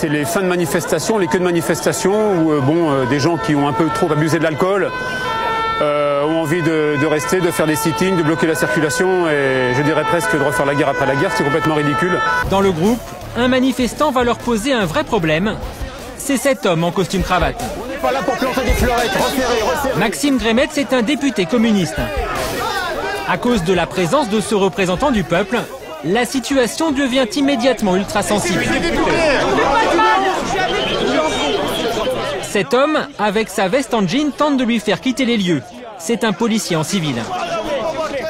c'est les fins de manifestation, les queues de manifestation où des gens qui ont un peu trop abusé de l'alcool ont envie de rester, de faire des sittings, de bloquer la circulation et je dirais presque de refaire la guerre après la guerre, c'est complètement ridicule. Dans le groupe, un manifestant va leur poser un vrai problème. C'est cet homme en costume cravate. On n'est pas là pour planter des fleurettes, resserrez. Maxime Grémetz est un député communiste. À cause de la présence de ce représentant du peuple, la situation devient immédiatement ultra sensible. Cet homme, avec sa veste en jean, tente de lui faire quitter les lieux. C'est un policier en civil.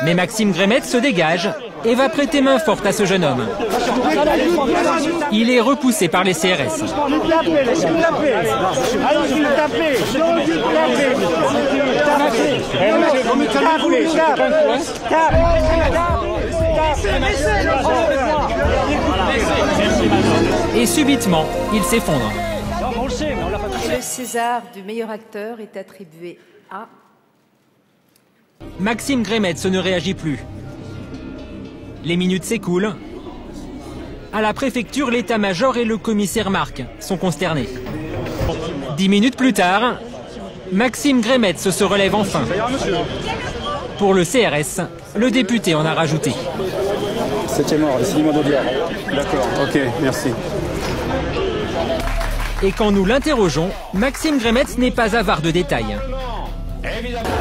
Mais Maxime Grémetz se dégage et va prêter main forte à ce jeune homme. Il est repoussé par les CRS. Et subitement, il s'effondre. Le César du meilleur acteur est attribué à... Maxime Grémetz ne réagit plus. Les minutes s'écoulent. À la préfecture, l'état-major et le commissaire Marc sont consternés. 10 minutes plus tard, Maxime Grémetz se relève enfin. Pour le CRS, le député en a rajouté. C'était mort, essayez-moi de dire. D'accord, ok, merci. Et quand nous l'interrogeons, Maxime Grémetz n'est pas avare de détails.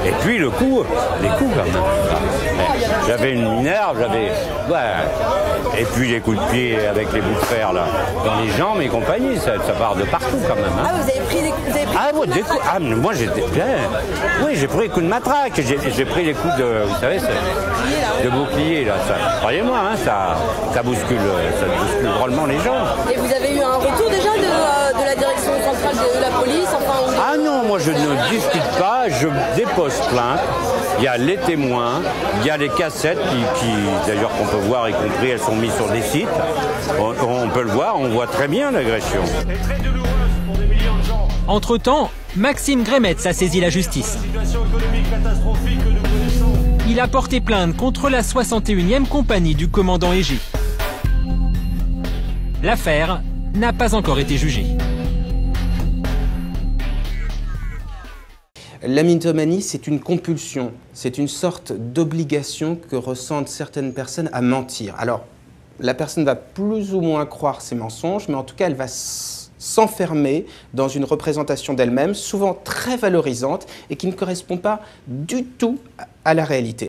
Et puis les coups quand même. J'avais une minerve, et puis les coups de pied avec les bouts de fer là, dans les jambes et compagnie, ça part de partout quand même. Hein. Ah, vous avez pris des coups de moi j'étais bien. Oui, j'ai pris les coups de matraque, j'ai pris les coups de, vous savez, de bouclier là. Croyez-moi, hein, ça bouscule drôlement les gens. Et vous avez eu un retour déjà de la direction centrale de la police, Ah non, moi je ne discute pas, je dépose plainte. Il y a les témoins, il y a les cassettes qui d'ailleurs qu'on peut voir, y compris elles sont mises sur des sites. On peut le voir, on voit très bien l'agression. Entre-temps, Maxime Grémetz a saisi la justice. Il a porté plainte contre la 61e compagnie du commandant Égée. L'affaire n'a pas encore été jugée. La mythomanie, c'est une compulsion, c'est une sorte d'obligation que ressentent certaines personnes à mentir. Alors, la personne va plus ou moins croire ces mensonges, mais en tout cas, elle va s'enfermer dans une représentation d'elle-même, souvent très valorisante, et qui ne correspond pas du tout à la réalité.